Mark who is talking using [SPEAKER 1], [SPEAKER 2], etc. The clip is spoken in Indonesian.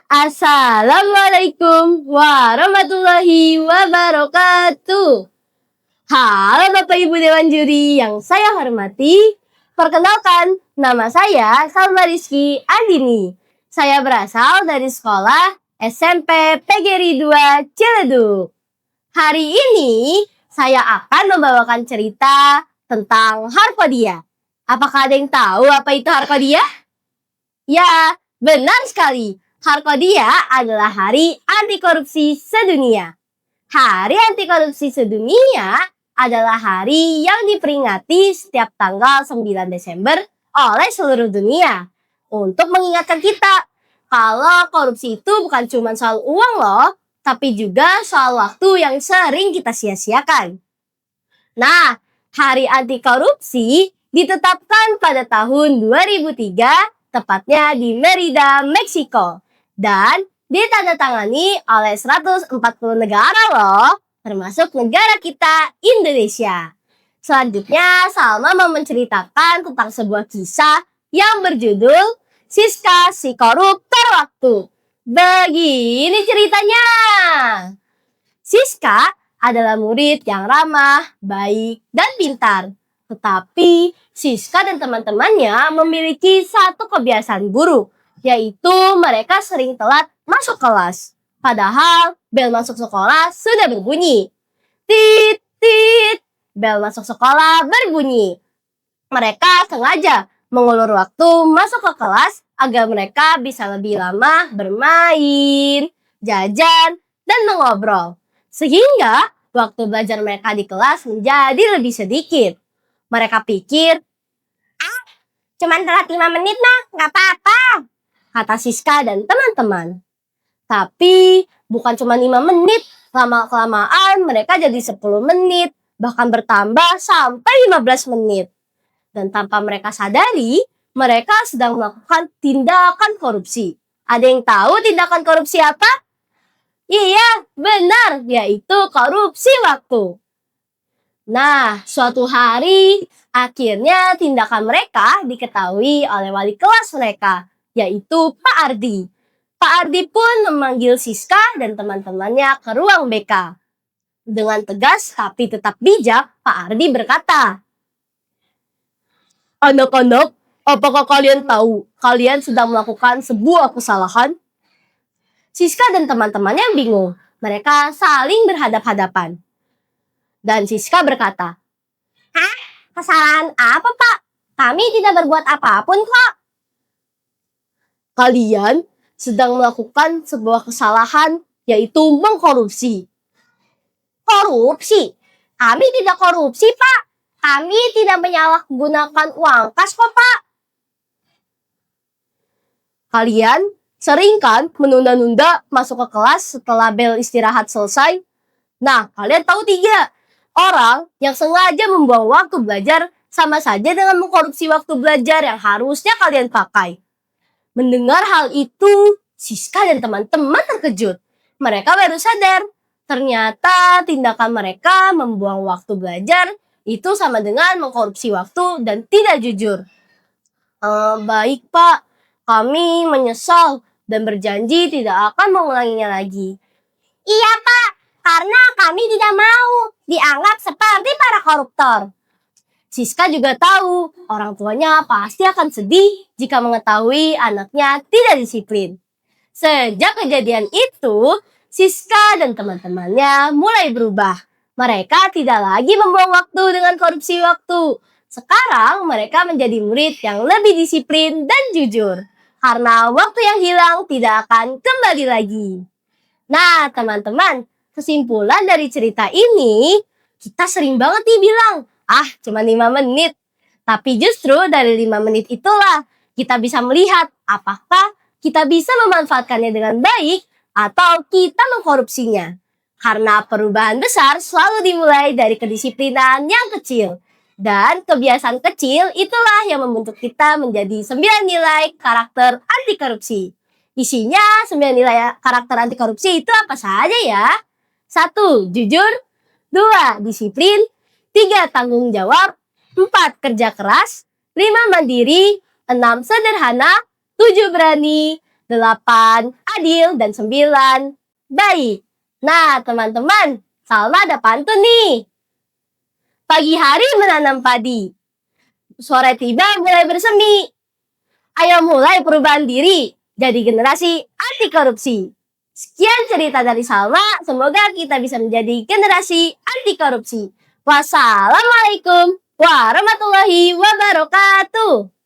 [SPEAKER 1] Assalamualaikum warahmatullahi wabarakatuh. Halo Bapak Ibu Dewan Juri yang saya hormati. Perkenalkan, nama saya Salma Rizky Andini. Saya berasal dari sekolah SMP PGRI 2 Ciledug. Hari ini saya akan membawakan cerita tentang Harkodia. Apakah ada yang tahu apa itu Harkodia? Ya, benar sekali. Harkodia adalah Hari Anti Korupsi Sedunia. Hari Anti Korupsi Sedunia adalah hari yang diperingati setiap tanggal 9 Desember oleh seluruh dunia untuk mengingatkan kita kalau korupsi itu bukan cuma soal uang loh, tapi juga soal waktu yang sering kita sia-siakan. Nah, Hari Anti Korupsi ditetapkan pada tahun 2003, tepatnya di Merida, Meksiko, dan ditandatangani oleh 140 negara loh, termasuk negara kita, Indonesia. Selanjutnya, Salma mau menceritakan tentang sebuah kisah yang berjudul Siska si Koruptor Waktu. Begini ceritanya. Siska adalah murid yang ramah, baik, dan pintar. Tetapi Siska dan teman-temannya memiliki satu kebiasaan buruk, yaitu mereka sering telat masuk kelas. Padahal bel masuk sekolah sudah berbunyi. Tit, tit, bel masuk sekolah berbunyi. Mereka sengaja mengulur waktu masuk ke kelas agar mereka bisa lebih lama bermain, jajan, dan mengobrol. Sehingga waktu belajar mereka di kelas menjadi lebih sedikit. Mereka pikir, cuman telat 5 menit mah, nggak apa-apa, kata Siska dan teman-teman. Tapi bukan cuma 5 menit, lama-kelamaan mereka jadi 10 menit, bahkan bertambah sampai 15 menit. Dan tanpa mereka sadari, mereka sedang melakukan tindakan korupsi. Ada yang tahu tindakan korupsi apa? Iya, benar, yaitu korupsi waktu. Nah, suatu hari, akhirnya tindakan mereka diketahui oleh wali kelas mereka, yaitu Pak Ardi. Pak Ardi pun memanggil Siska dan teman-temannya ke ruang BK. Dengan tegas tapi tetap bijak, Pak Ardi berkata, "Anak-anak, apakah kalian tahu kalian sedang melakukan sebuah kesalahan?" Siska dan teman-temannya bingung. Mereka saling berhadap-hadapan. Dan Siska berkata, "Kesalahan apa, Pak? Kami tidak berbuat apapun kok." "Kalian sedang melakukan sebuah kesalahan, yaitu mengkorupsi." "Korupsi? Kami tidak korupsi, Pak. Kami tidak menyalahgunakan uang kas kok, Pak." "Kalian sering kan menunda-nunda masuk ke kelas setelah bel istirahat selesai? Nah, kalian tahu 3. Orang yang sengaja membuang waktu belajar sama saja dengan mengkorupsi waktu belajar yang harusnya kalian pakai." Mendengar hal itu, Siska dan teman-teman terkejut. Mereka baru sadar, ternyata tindakan mereka membuang waktu belajar itu sama dengan mengkorupsi waktu dan tidak jujur. "Baik, Pak. Kami menyesal dan berjanji tidak akan mengulanginya lagi." "Iya, Pak. Karena kami tidak mau dianggap seperti para koruptor." Siska juga tahu orang tuanya pasti akan sedih jika mengetahui anaknya tidak disiplin. Sejak kejadian itu, Siska dan teman-temannya mulai berubah. Mereka tidak lagi membuang waktu dengan korupsi waktu. Sekarang mereka menjadi murid yang lebih disiplin dan jujur. Karena waktu yang hilang tidak akan kembali lagi. Nah, teman-teman, kesimpulan dari cerita ini, kita sering banget nih bilang, cuma 5 menit. Tapi justru dari 5 menit itulah kita bisa melihat apakah kita bisa memanfaatkannya dengan baik atau kita mengkorupsinya. Karena perubahan besar selalu dimulai dari kedisiplinan yang kecil. Dan kebiasaan kecil itulah yang membentuk kita menjadi 9 nilai karakter anti korupsi. Isinya 9 nilai karakter anti korupsi itu apa saja ya? 1. Jujur. 2. Disiplin. 3. Tanggung jawab. 4. Kerja keras. 5. Mandiri. 6. Sederhana. 7. Berani. 8 adil, dan 9 baik. Nah, teman-teman, Salma ada pantun nih. Pagi hari menanam padi, sore tiba mulai bersemi. Ayo mulai perubahan diri, jadi generasi anti korupsi. Sekian cerita dari Salma, semoga kita bisa menjadi generasi anti korupsi. Wassalamualaikum warahmatullahi wabarakatuh.